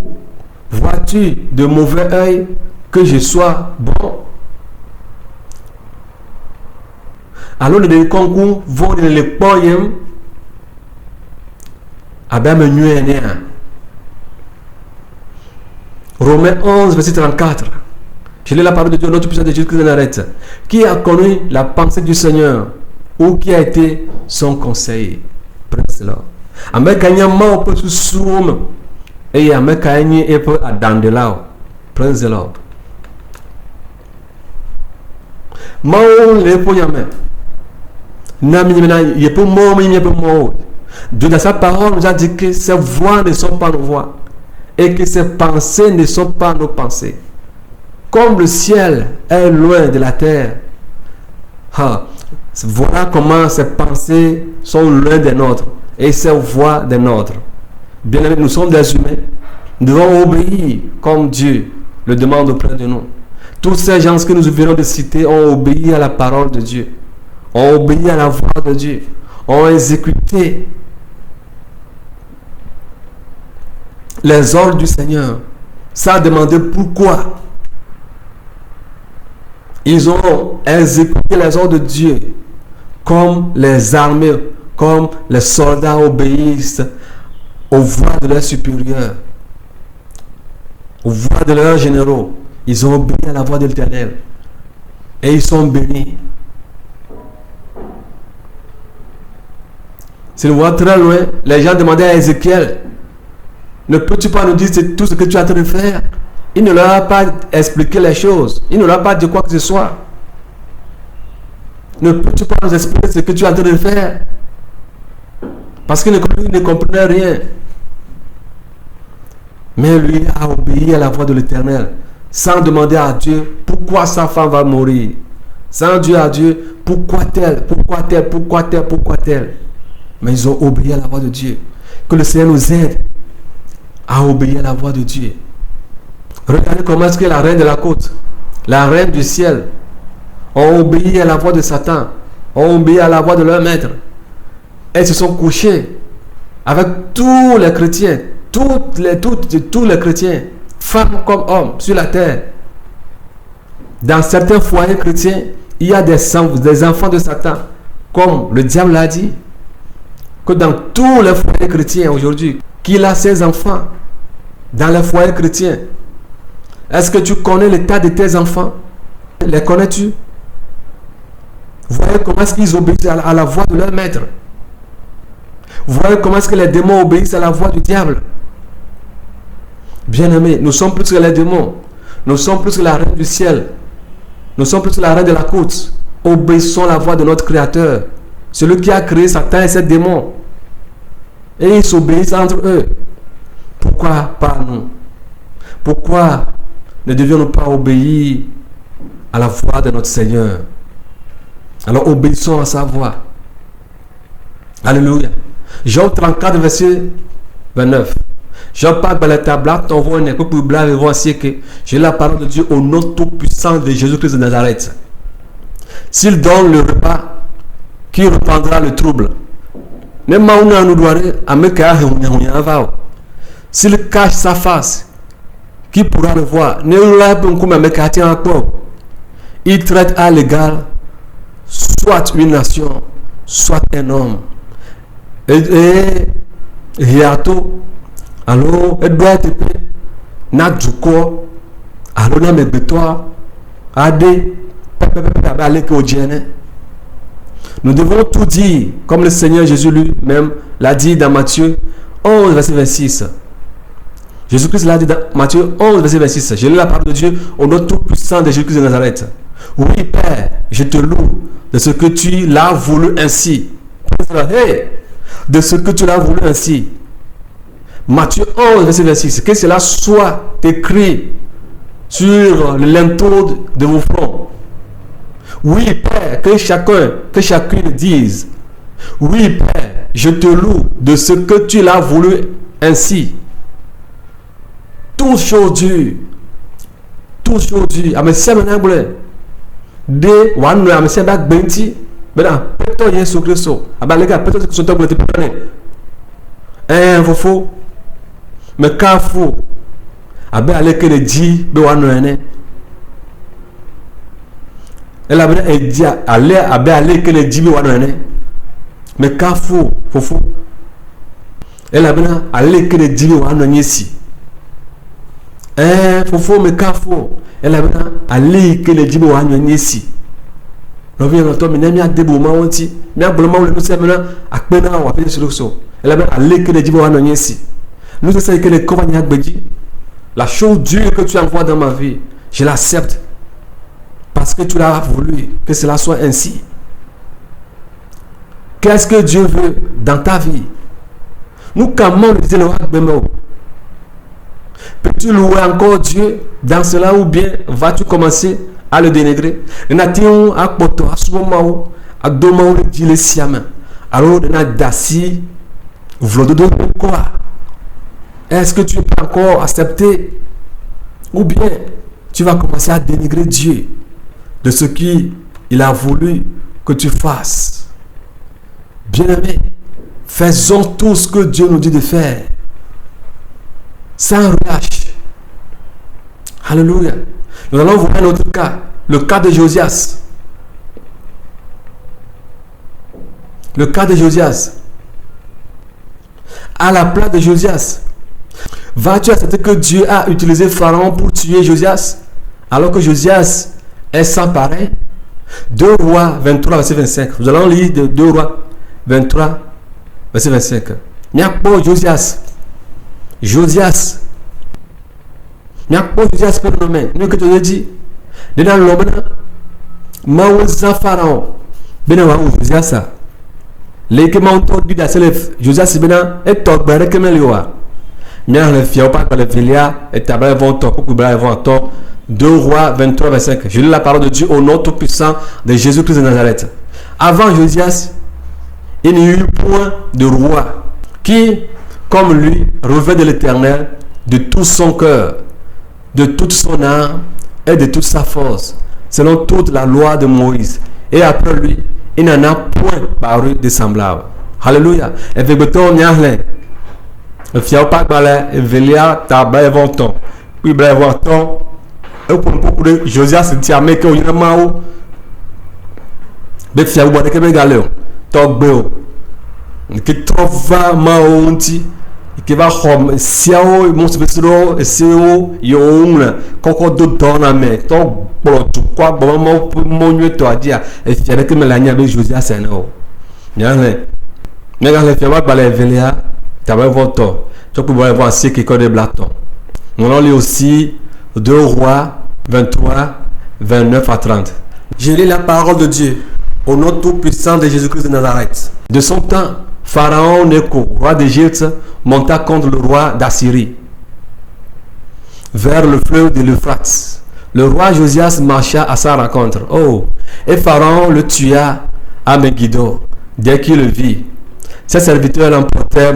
vois-tu de mauvais œil que je sois bon? Alors les concours vont les poèmes à bien. Romains 11, verset 34. Je lis la parole de Dieu, notre puissant de Jésus-Christ de Nazareth. Qui a connu la pensée du Seigneur ou qui a été son conseiller? Prince là. Amekanya ma peut se soumer et amekanya et peut adandela. Prince de l'ordre. Mao le poyame. Dieu dans sa parole nous a dit que ses voix ne sont pas nos voix et que ses pensées ne sont pas nos pensées. Comme le ciel est loin de la terre, voilà comment ses pensées sont loin des nôtres et ses voix des nôtres. Bien aimés, nous sommes des humains. Nous devons obéir comme Dieu le demande auprès de nous. Tous ces gens que nous venons de citer ont obéi à la parole de Dieu, ont obéi à la voix de Dieu, ont exécuté les ordres du Seigneur. Ça a demandé pourquoi. Ils ont exécuté les ordres de Dieu comme les armées, comme les soldats obéissent aux voix de leurs supérieurs, aux voix de leurs généraux. Ils ont obéi à la voix de l'Éternel et ils sont bénis. Si nous voyons très loin, les gens demandaient à Ézéchiel: ne peux-tu pas nous dire tout ce que tu es en train de faire? Il ne leur a pas expliqué les choses. Il ne leur a pas dit quoi que ce soit. Ne peux-tu pas nous expliquer ce que tu es en train de faire? Parce qu'il ne comprenait rien. Mais lui a obéi à la voix de l'Éternel, sans demander à Dieu pourquoi sa femme va mourir. Sans dire à Dieu pourquoi tel, pourquoi tel, pourquoi tel, pourquoi tel. Mais ils ont obéi à la voix de Dieu. Que le Seigneur nous aide à obéir à la voix de Dieu. Regardez comment est-ce que la reine de la côte, la reine du ciel, ont obéi à la voix de Satan, ont obéi à la voix de leur maître. Elles se sont couchées avec tous les chrétiens, tous les chrétiens, femmes comme hommes, sur la terre. Dans certains foyers chrétiens, il y a des enfants de Satan, comme le diable l'a dit, que dans tous les foyers chrétiens aujourd'hui, qu'il a ses enfants dans les foyers chrétiens. Est-ce que tu connais l'état de tes enfants? Les connais-tu? Voyez comment est-ce qu'ils obéissent à la voix de leur maître. Voyez comment est-ce que les démons obéissent à la voix du diable. Bien-aimés, nous sommes plus que les démons. Nous sommes plus que la reine du ciel. Nous sommes plus que la reine de la côte. Obéissons à la voix de notre Créateur. Celui qui a créé Satan et ses démons. Et ils s'obéissent entre eux. Pourquoi pas nous? Pourquoi ne devions-nous pas obéir à la voix de notre Seigneur? Alors obéissons à sa voix. Alléluia. Job 34, verset 29. Job parle de la table, ton voix n'est que pour blâmer, voici que j'ai la parole de Dieu au nom tout-puissant de Jésus-Christ de Nazareth. S'il donne le repas, qui reprendra le trouble? S'il cache sa face, qui pourra le voir? Il traite à l'égal soit une nation, soit un homme. Et hiato, alors, elle doit être Nadjuko, alors, na mebetoa, Ade, nous devons tout dire, comme le Seigneur Jésus lui-même l'a dit dans Matthieu 11, verset 26. Jésus-Christ l'a dit dans Matthieu 11, verset 26. Je lis la parole de Dieu au nom tout-puissant de Jésus-Christ de Nazareth. Oui, Père, je te loue de ce que tu l'as voulu ainsi. Hey, de ce que tu l'as voulu ainsi. Matthieu 11, verset 26. Que cela soit écrit sur le linteau de vos fronts. Oui, Père, que chacune dise. Oui, Père, je te loue de ce que tu l'as voulu ainsi. Tout chose dure. Tout chose dure. Amessia menangble. De wanu amessia bak benti. Bena, peto Yesu Kristo. Abalega peto Kristo to te pene. Fofo. Me kafu. Abe aleke le ji be wanu ene. Elle a dit aller que les djibis wano ene mais kafu fofo elle a bien aller que les djibis wano nyesi fofo me kafu elle a bien aller que les djibis wano nyesi revient dans toi mais n'a debo ma onti n'a boloma le monsieur maintenant akpena wa pe sur so elle a bien aller que les djibis wano nyesi nous c'est que les compagnies agbeji la chose dure que tu envoies dans ma vie je l'accepte. Parce que tu l'as voulu que cela soit ainsi. Qu'est-ce que Dieu veut dans ta vie? Nous, comment nous disons peux-tu louer encore Dieu dans cela ou bien vas-tu commencer à le dénigrer? Est-ce que tu peux encore accepter ou bien tu vas commencer à dénigrer Dieu de ce qu'il a voulu que tu fasses? Bien-aimés, faisons tout ce que Dieu nous dit de faire, sans relâche. Alléluia. Nous allons voir un autre cas, le cas de Josias. Le cas de Josias. À la place de Josias, vas-tu accepter que Dieu a utilisé Pharaon pour tuer Josias, alors que Josias est sans pareil? 2 Rois 23, verset 25. Nous allons lire de 2 Rois 23, verset 25. Nyakpo Josias. Josias. Nyakpo Josias peut le nommer. Nous que tu as dit. Dans le nom, Maouza Pharaon. Bena wa Josias. Les que m'ont dit d'asselef. Josias bena et toc bare que melioa. Nya le fiao pas que le filia et tabac vont toc ou bra vont toc. 2 Rois 23, 25. Je lis la parole de Dieu au nom tout-puissant de Jésus-Christ de Nazareth. Avant Josias, il n'y eut point de roi qui, comme lui, revêt de l'Éternel de tout son cœur, de toute son âme et de toute sa force, selon toute la loi de Moïse. Et après lui, il n'en a point paru de semblable. Alléluia. Et puis, le fiao pas balai, et velia tabac vonton. Puis, bref, vonton. Et pour beaucoup de Josias se tient avec eux, il y a un mao. Mais fiao boit de Québec galéon. Tok beo. Qui trouve mao onti. Qui va hom siao, mon spécialo, et seo, yon, coco de doname. Tok bolo, tu quoi, bon, mon toi dire. Et fiao que me l'a avec Josias, c'est un eau. Bien, Mais quand les filles par les velia, tu vas voir tort. Tu peux voir ce qui est de Blaton. Nous allons lire aussi 2 Rois 23, 29 à 30. Je lis la parole de Dieu au nom tout-puissant de Jésus-Christ de Nazareth. De son temps, Pharaon Necho, roi d'Égypte, monta contre le roi d'Assyrie vers le fleuve de l'Euphrate. Le roi Josias marcha à sa rencontre. Oh, et Pharaon le tua à Megiddo dès qu'il le vit. Ses serviteurs l'emportèrent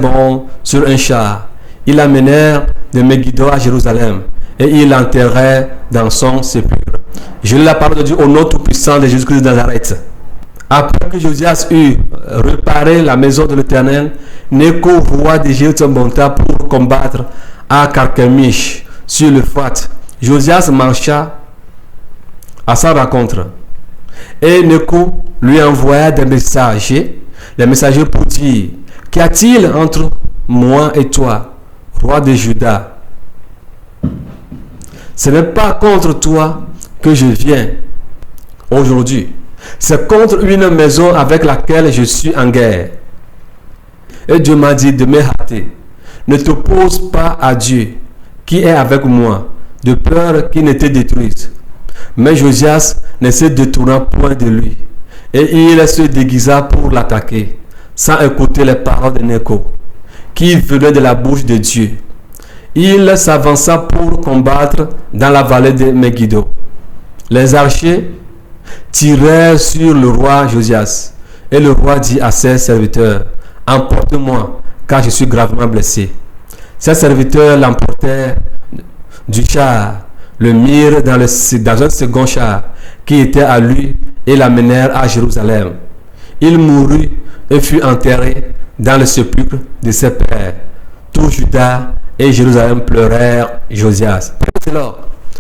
sur un char. Ils l'amenèrent de Megiddo à Jérusalem et ils l'enterrèrent dans son sépulcre. Je lis la parole de Dieu au nom tout-puissant de Jésus-Christ de Nazareth. Après que Josias eut réparé la maison de l'Éternel, Necho, roi d'Égypte, monta pour combattre à Carchemish sur l'Euphrate. Josias marcha à sa rencontre et Necho lui envoya des messagers pour dire: qu'y a-t-il entre moi et toi, roi de Juda? Ce n'est pas contre toi que je viens aujourd'hui, c'est contre une maison avec laquelle je suis en guerre. Et Dieu m'a dit de me hâter. Ne t'oppose pas à Dieu qui est avec moi, de peur qu'il ne te détruise. Mais Josias ne se détourna point de lui, et il se déguisa pour l'attaquer, sans écouter les paroles de Necho, qui venaient de la bouche de Dieu. Il s'avança pour combattre dans la vallée de Megiddo. Les archers tirèrent sur le roi Josias, et le roi dit à ses serviteurs: emporte-moi, car je suis gravement blessé. Ses serviteurs l'emportèrent du char, le mirent dans un second char qui était à lui et l'amenèrent à Jérusalem. Il mourut et fut enterré dans le sépulcre de ses pères. Tout Juda et Jérusalem pleurèrent Josias.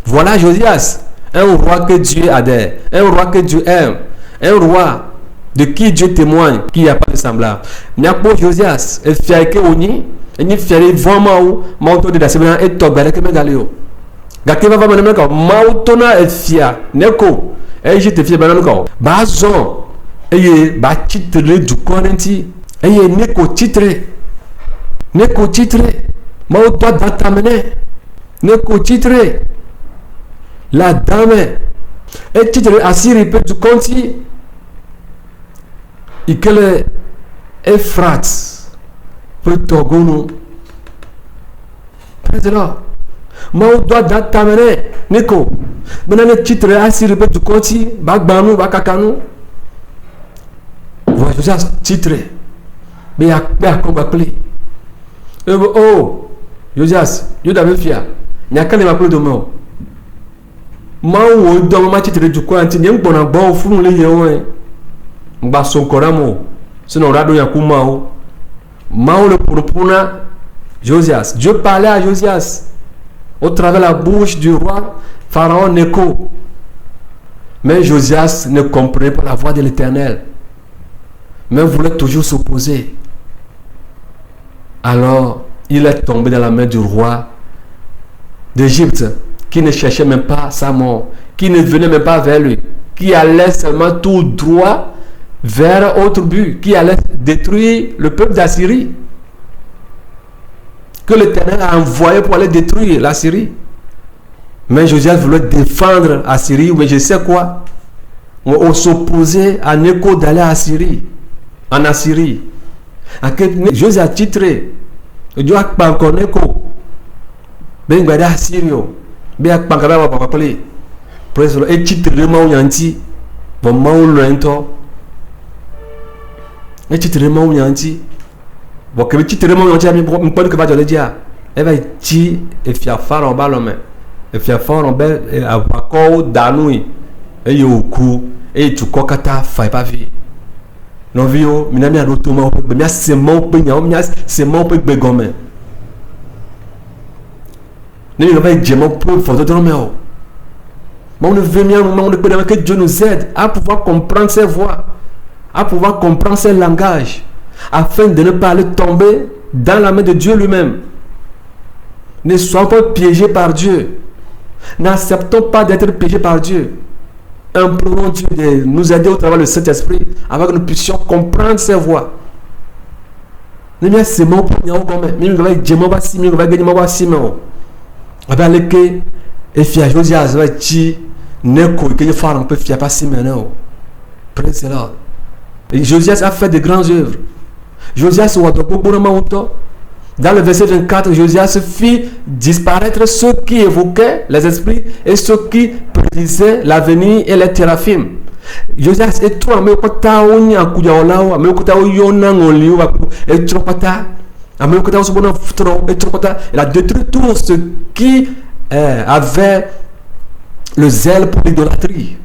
Voilà Josias, un roi que Dieu adhère, un roi que Dieu aime, un roi de qui Dieu témoigne qu'il n'y a pas de semblable. Nyakpo Josias, et fiaike oni, et ni fiare vraiment ou, monto de la semaine et tobere que me galio. Gake va vraiment ko mautona e fia, neko, et je te fie banam ko. Bazon, et ba titre du konenti, et neko titre. Neko titre, mauto datamene. Neko titre. La dame, et titre asiri pe du konti. Ikele Euphrate pour Togono. Président, Mao doit t'amener Nico. Maintenant le titre assis répète du conti, Bagbanu, Bakakanu. Voilà, je suis titre. Mais à combattre. Oh, Josias, je t'avais fier. Il n'y a qu'à les m'appeler de mort. Mao dans ma titre du conti, il y a un bon abord, fou les yeux. Mba sonkoramo sinon rado yakumao Mao le propona Josias. Dieu parlait à Josias au travers de la bouche du roi Pharaon Necho. Mais Josias ne comprenait pas la voix de l'Éternel, mais voulait toujours s'opposer. Alors il est tombé dans la main du roi d'Égypte, qui ne cherchait même pas sa mort, qui ne venait même pas vers lui, qui allait seulement tout droit vers autre but, qui allait détruire le peuple d'Assyrie, que l'Éternel a envoyé pour aller détruire la Syrie. Mais Josias voulait défendre Assyrie, mais je sais quoi, on s'opposait à Necho d'aller à Assyrie, en Assyrie. Josias titré, Dieu a pas encore Necho, ben il va à Assyrie, ben il pas encore va appeler, et titre de Maouyanti, bon Maoulanto. Et tu te remontes yanti. Bon, que tu te remontes yanti, mais pas que va te dire. Elle va dire et faire fort en ballon, et faire fort en belle et avoir quoi d'anoui. Et yo coup et tu kokata fait pas vie. Non vio, minami a l'automate, mais c'est mon pignon, c'est mon peu begomé. Ne va dire mon peu faut de dormir. Mais on ne veut bien, on ne peut pas que Dieu nous aide à pouvoir comprendre ses voix, à pouvoir comprendre ses langages, afin de ne pas aller tomber dans la main de Dieu lui-même. Ne soyons pas piégés par Dieu. N'acceptons pas d'être piégés par Dieu. Implorons Dieu de nous aider au travers du Saint-Esprit, afin que nous puissions comprendre ses voix. ne mia semo pour nya gome mi va jemo ba si mi va gani ma ba si mo aba leke e fia Josias va chi ne ko que faire un peu fia pas si maintenant praise the Lord. Et Josias a fait de grandes œuvres. Josias wa do beaucoup monto. Dans le verset 24, Josias fit disparaître ceux qui évoquaient les esprits et ceux qui prédisaient l'avenir et les téraphim. Josias est tout ame kota onya kuja olao ame kota oyona ngoliu et trop kota ame kota osubona futro et trop kota. Il a détruit tout ce qui avait le zèle pour l'idolâtrie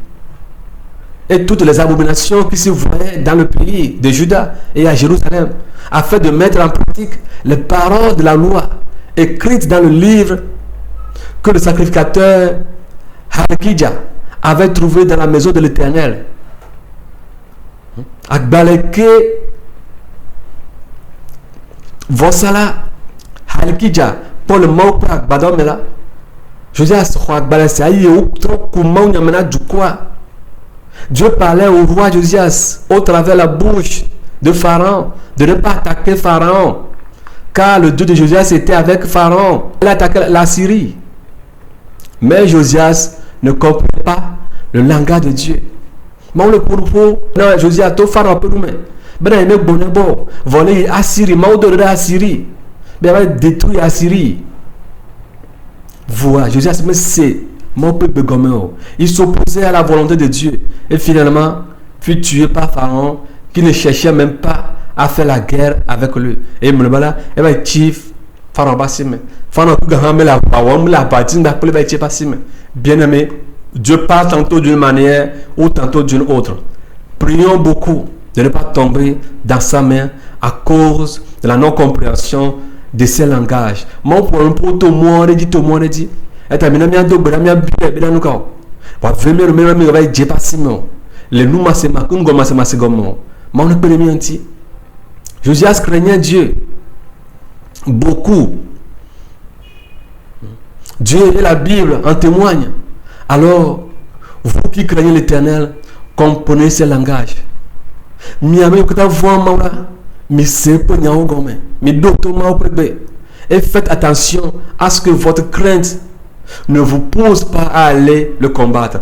et toutes les abominations qui se voyaient dans le pays de Juda et à Jérusalem, afin de mettre en pratique les paroles de la loi écrites dans le livre que le sacrificateur Halkija avait trouvé dans la maison de l'Éternel. Akbaleke Vosala Halkija pour le mot Akbadomela. Josias Akbalese aïe ou trop comment nyamena du quoi. Dieu parlait au roi Josias au travers la bouche de Pharaon de ne pas attaquer Pharaon, car le Dieu de Josias était avec Pharaon. Il attaquait la Syrie. Mais Josias ne comprenait pas le langage de Dieu. Mais on le propos, non, Josias, tout Pharaon peut nous mettre. Ben, il m'a bonné bon, voler Assyrie, mais on donnerait Assyrie. Ben, il va détruire Assyrie. Voilà, Josias, mais c'est mon peuple gommé. Il s'opposait à la volonté de Dieu. Et finalement, fut tué par Pharaon, qui ne cherchait même pas à faire la guerre avec lui. Et il me dit, il va chief Pharaon Bassime. Pharaon la partie bien aimé, Dieu parle tantôt d'une manière ou tantôt d'une autre. Prions beaucoup de ne pas tomber dans sa main à cause de la non-compréhension de ces langages. Mon pour tout le monde dit tout le monde dit. Et tu as mis un dos, tu as mis un billet, tu as mis un dos. Tu as mis un billet, tu as mis un billet. Les nous massent ma comme massent ma seconde. Mais on ne peut pas mentir. Josias craignait Dieu beaucoup. Dieu et la Bible en témoignent. Alors, vous qui craignez l'Éternel, comprenez ces langages. Et faites attention à ce que votre crainte ne vous pousse pas à aller le combattre.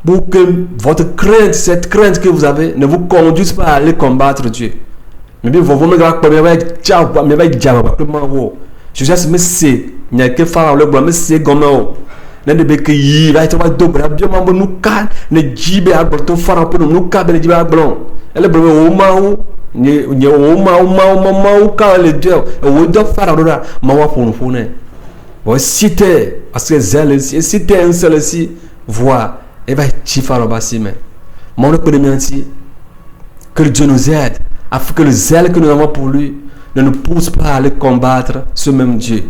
Pour que votre crainte, cette crainte que vous avez, ne vous conduise pas à aller combattre Dieu. Mais bien, vous me je sais mais c'est il n'y a que faire le bois mais c'est comme ne de que y va être do bien mambo nous ka ne jibe a to fara pour nous ka ben jibe a blanc elle be o maou ni o maou ka le dieu o do fara roda ma wa pour nous ne o cité parce que zèle cité un seul ici voix et va chi fara basime mon le premier ainsi que Dieu nous aide afin que le zèle que nous avons pour lui ne nous pousse pas à aller combattre ce même Dieu.